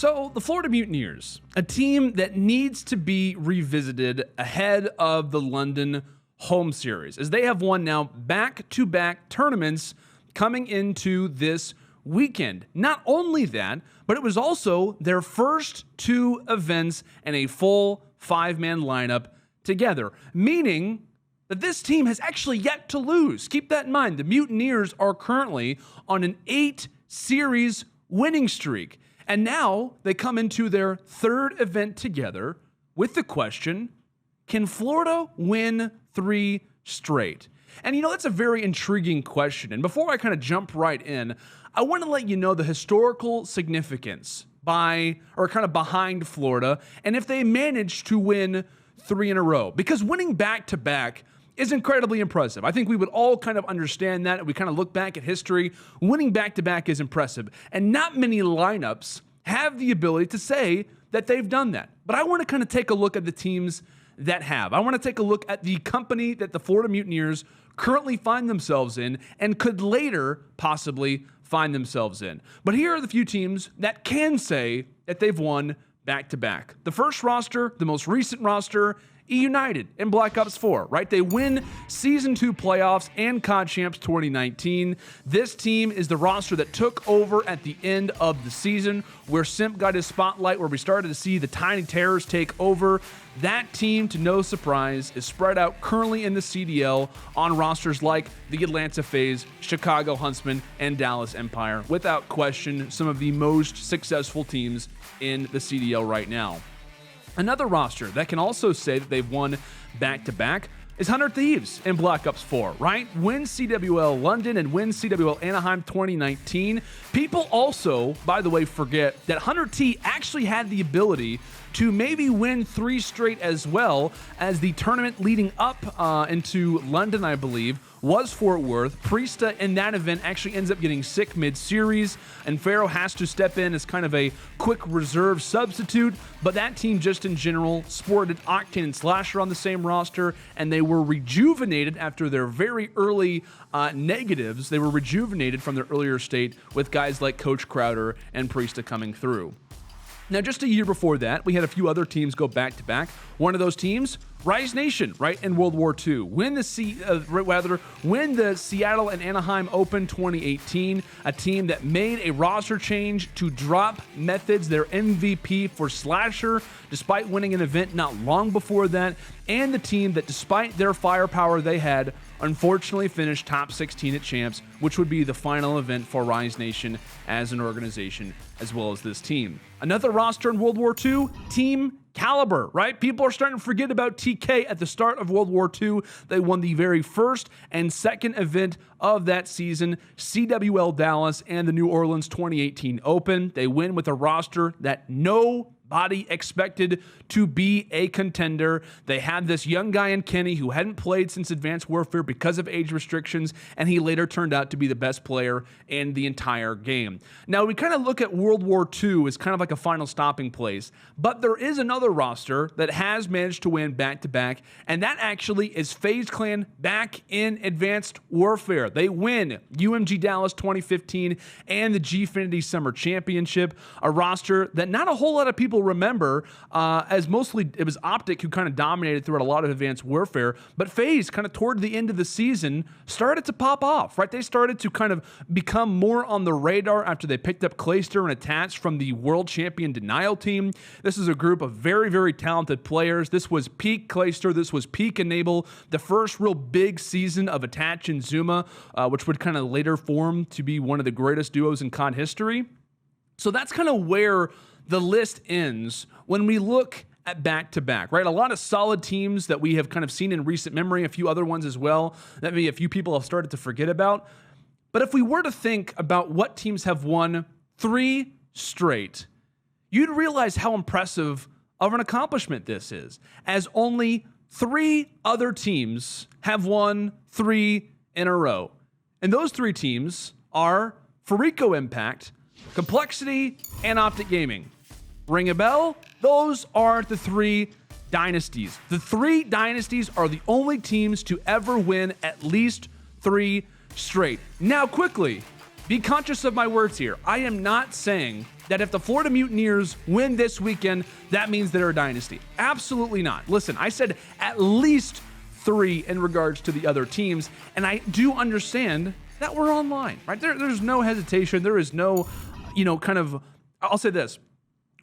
So, the Florida Mutineers, a team that needs to be revisited ahead of the London home series, as they have won now back-to-back tournaments coming into this weekend. Not only that, but it was also their first two events in a full five-man lineup together, meaning that this team has actually yet to lose. Keep that in mind. The Mutineers are currently on an 8-series winning streak. And now they come into their third event together with the question, can Florida win 3 straight? And that's a very intriguing question. And before I kind of jump right in, I want to let you know the historical significance behind Florida and if they managed to win 3 in a row. Because winning back-to-back is incredibly impressive. I think we would all kind of understand that. We kind of look back at history. Winning back-to-back is impressive. And not many lineups have the ability to say that they've done that. But I want to kind of take a look at the teams that have. I want to take a look at the company that the Florida Mutineers currently find themselves in and could later possibly find themselves in. But here are the few teams that can say that they've won back-to-back. The first roster, the most recent roster, United in Black Ops 4, right? They win Season 2 playoffs and COD Champs 2019. This team is the roster that took over at the end of the season, where Simp got his spotlight, where we started to see the Tiny Terrors take over. That team, to no surprise, is spread out currently in the CDL on rosters like the Atlanta FaZe, Chicago Huntsmen, and Dallas Empire. Without question, some of the most successful teams in the CDL right now. Another roster that can also say that they've won back-to-back is 100 Thieves in Black Ops 4, right? Win CWL London and win CWL Anaheim 2019. People also, by the way, forget that 100 T actually had the ability to maybe win 3 straight as well, as the tournament leading up into London, I believe, was Fort Worth. Priesta in that event actually ends up getting sick mid-series, and Pharaoh has to step in as kind of a quick reserve substitute, but that team just in general sported Octane and Slasher on the same roster, and they were rejuvenated after their very early negatives. They were rejuvenated from their earlier state with guys like Coach Crowder and Priesta coming through. Now, just a year before that, we had a few other teams go back-to-back. One of those teams, Rise Nation, right, in World War II. Win the Seattle and Anaheim Open 2018, a team that made a roster change to drop Methods, their MVP for Slasher, despite winning an event not long before that, and the team that, despite their firepower they had, unfortunately finished top 16 at Champs, which would be the final event for Rise Nation as an organization, as well as this team. Another roster in World War II, Team Caliber, right? People are starting to forget about TK at the start of World War II. They won the very first and second event of that season, CWL Dallas and the New Orleans 2018 Open. They win with a roster that nobody expected to be a contender. They had this young guy in Kenny who hadn't played since Advanced Warfare because of age restrictions, and he later turned out to be the best player in the entire game. Now, we kind of look at World War II as kind of like a final stopping place, but there is another roster that has managed to win back-to-back, and that actually is FaZe Clan back in Advanced Warfare. They win UMG Dallas 2015 and the Gfinity Summer Championship, a roster that not a whole lot of people remember, as mostly it was Optic who kind of dominated throughout a lot of Advanced Warfare, but FaZe kind of toward the end of the season started to pop off, right? They started to kind of become more on the radar after they picked up Clayster and Attach from the World Champion Denial team. This is a group of very, very talented players. This was peak Clayster. This was peak Enable, the first real big season of Attach and Zuma, which would kind of later form to be one of the greatest duos in COD history. So that's kind of where the list ends when we look at back-to-back, right? A lot of solid teams that we have kind of seen in recent memory, a few other ones as well that maybe a few people have started to forget about. But if we were to think about what teams have won 3 straight, you'd realize how impressive of an accomplishment this is, as only 3 other teams have won 3 in a row. And those 3 teams are Fariko Impact, Complexity, and Optic Gaming. Ring a bell? Those are the 3 dynasties. The 3 dynasties are the only teams to ever win at least 3 straight. Now, quickly, be conscious of my words here. I am not saying that if the Florida Mutineers win this weekend, that means they're a dynasty. Absolutely not. Listen, I said at least 3 in regards to the other teams, and I do understand that we're online, right? There's no hesitation. There is no, I'll say this.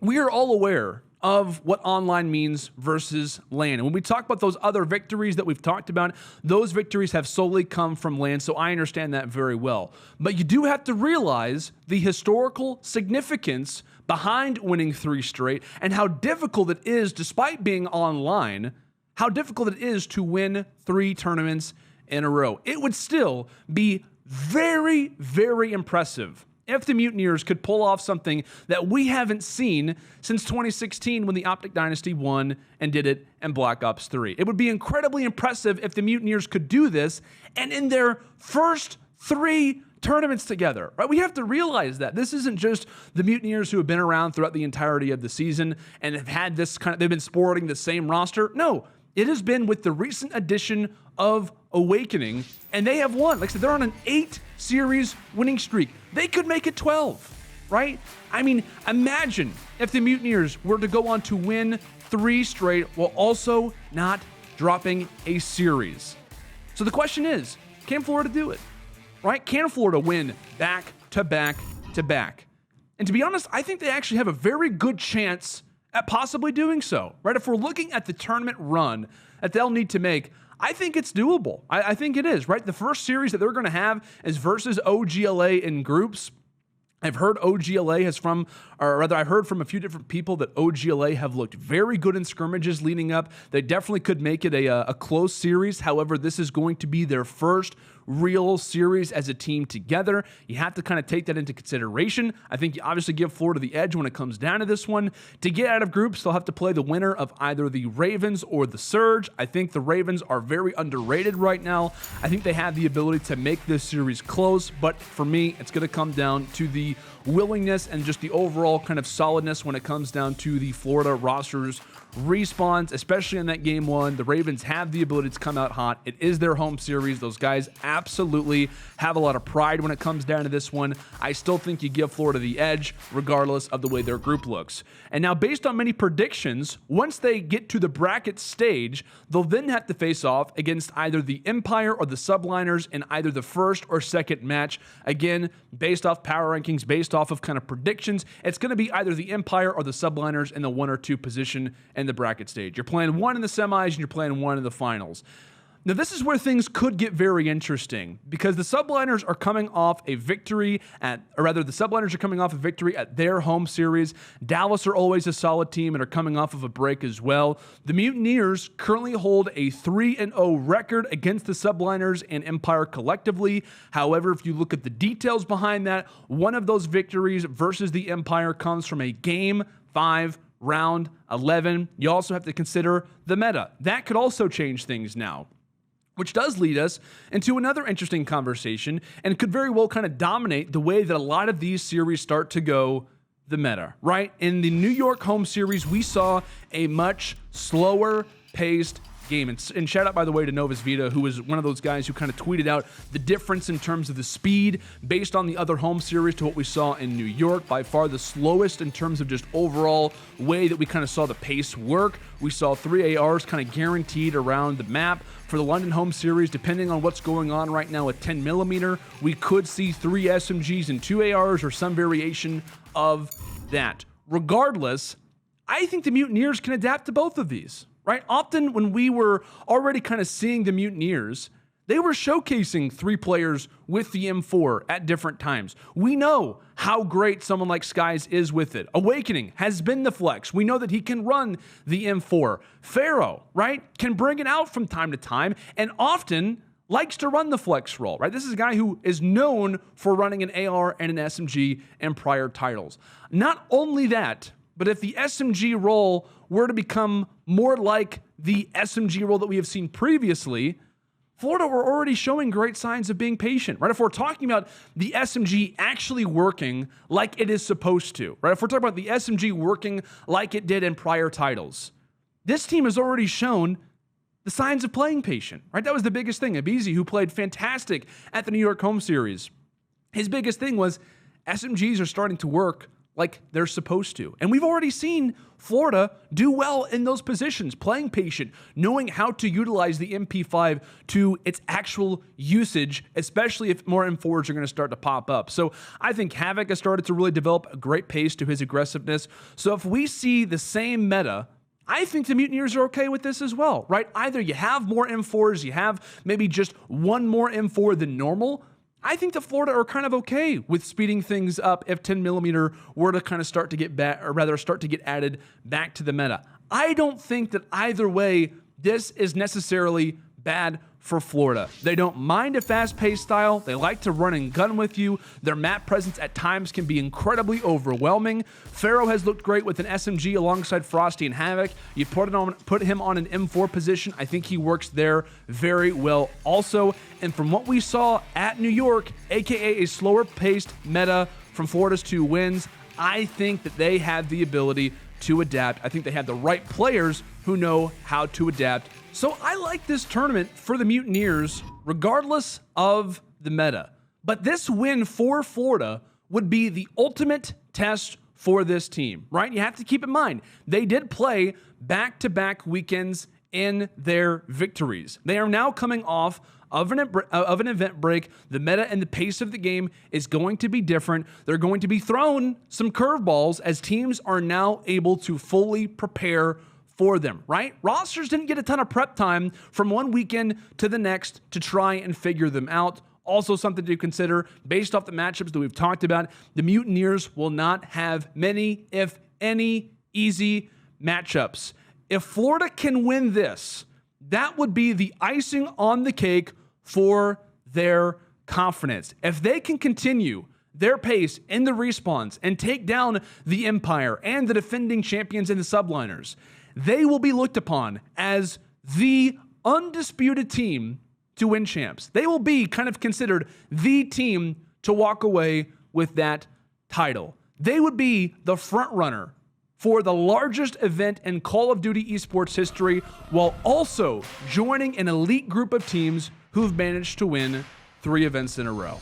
We are all aware of what online means versus LAN. And when we talk about those other victories that we've talked about, those victories have solely come from LAN, so I understand that very well. But you do have to realize the historical significance behind winning 3 straight and how difficult it is, despite being online, how difficult it is to win 3 tournaments in a row. It would still be very, very impressive if the Mutineers could pull off something that we haven't seen since 2016 when the Optic Dynasty won and did it in Black Ops 3. It would be incredibly impressive if the Mutineers could do this and in their first 3 tournaments together, right? We have to realize that this isn't just the Mutineers who have been around throughout the entirety of the season and have had this they've been sporting the same roster. No, it has been with the recent addition of Awakening, and they have won. Like I said, they're on an 8-series winning streak. They could make it 12, right? I mean, imagine if the Mutineers were to go on to win 3 straight while also not dropping a series. So the question is, can Florida do it, right? Can Florida win back to back to back? And to be honest, I think they actually have a very good chance at possibly doing so, right? If we're looking at the tournament run that they'll need to make, I think it's doable. I think it is, right? The first series that they're going to have is versus OGLA in groups. I've heard I heard from a few different people that OGLA have looked very good in scrimmages leading up. They definitely could make it a close series. However, this is going to be their first real series as a team together. You have to kind of take that into consideration. I think you obviously give Florida the edge when it comes down to this one. To get out of groups, they'll have to play the winner of either the Ravens or the Surge. I think the Ravens are very underrated right now. I think they have the ability to make this series close, but for me, it's going to come down to the willingness and just the overall kind of solidness when it comes down to the Florida roster's respawns, especially in that game 1. The Ravens have the ability to come out hot. It is their home series. Those guys absolutely have a lot of pride when it comes down to this one. I still think you give Florida the edge regardless of the way their group looks. And now, based on many predictions, once they get to the bracket stage, they'll then have to face off against either the Empire or the Subliners in either the first or second match. Again, based off power rankings, based off of kind of predictions, it's going to be either the Empire or the Subliners in the 1 or 2 position in the bracket stage. You're playing 1 in the semis and you're playing 1 in the finals. Now, this is where things could get very interesting because the Subliners are coming off a victory the Subliners are coming off a victory at their home series. Dallas are always a solid team and are coming off of a break as well. The Mutineers currently hold a 3-0 record against the Subliners and Empire collectively. However, if you look at the details behind that, one of those victories versus the Empire comes from a Game 5 round 11. You also have to consider the meta. That could also change things now, which does lead us into another interesting conversation and could very well kind of dominate the way that a lot of these series start to go the meta, right? In the New York home series, we saw a much slower paced game. And shout out, by the way, to Novus Vita, who was one of those guys who kind of tweeted out the difference in terms of the speed based on the other home series to what we saw in New York. By far the slowest in terms of just overall way that we kind of saw the pace work. We saw 3 ARs kind of guaranteed around the map. For the London home series, depending on what's going on right now at 10mm, we could see 3 SMGs and 2 ARs or some variation of that. Regardless, I think the Mutineers can adapt to both of these. Right? Often when we were already kind of seeing the Mutineers, they were showcasing 3 players with the M4 at different times. We know how great someone like Skies is with it. Awakening has been the flex. We know that he can run the M4. Pharaoh, right, can bring it out from time to time and often likes to run the flex role, right? This is a guy who is known for running an AR and an SMG in prior titles. Not only that, but if the SMG role were to become more like the SMG role that we have seen previously, Florida were already showing great signs of being patient, right? If we're talking about the SMG actually working like it is supposed to, right? If we're talking about the SMG working like it did in prior titles, this team has already shown the signs of playing patient, right? That was the biggest thing. Abizi, who played fantastic at the New York home series, his biggest thing was SMGs are starting to work like they're supposed to. And we've already seen Florida do well in those positions, playing patient, knowing how to utilize the MP5 to its actual usage, especially if more M4s are going to start to pop up. So I think Havoc has started to really develop a great pace to his aggressiveness. So if we see the same meta, I think the Mutineers are okay with this as well, right? Either you have more M4s, you have maybe just one more M4 than normal. I think the Florida are kind of okay with speeding things up if 10mm were to kind of start to get back, or rather start to get added back to the meta. I don't think that either way, this is necessarily bad for Florida. They don't mind a fast-paced style. They like to run and gun with you. Their map presence at times can be incredibly overwhelming. Pharaoh has looked great with an SMG alongside Frosty and Havoc. You put him on an M4 position. I think he works there very well also. And from what we saw at New York, aka a slower-paced meta from Florida's 2 wins, I think that they have the ability to adapt. I think they have the right players who know how to adapt. So I like this tournament for the Mutineers, regardless of the meta. But this win for Florida would be the ultimate test for this team, right? You have to keep in mind, they did play back-to-back weekends in their victories. They are now coming off of an event break. The meta and the pace of the game is going to be different. They're going to be thrown some curveballs as teams are now able to fully prepare for them, right? Rosters didn't get a ton of prep time from one weekend to the next to try and figure them out. Also something to consider based off the matchups that we've talked about. The Mutineers will not have many, if any, easy matchups. If Florida can win this, that would be the icing on the cake for their confidence. If they can continue their pace in the respawns and take down the Empire and the defending champions in the subliners, they will be looked upon as the undisputed team to win champs. They will be kind of considered the team to walk away with that title. They would be the front runner for the largest event in Call of Duty esports history, while also joining an elite group of teams who've managed to win 3 events in a row.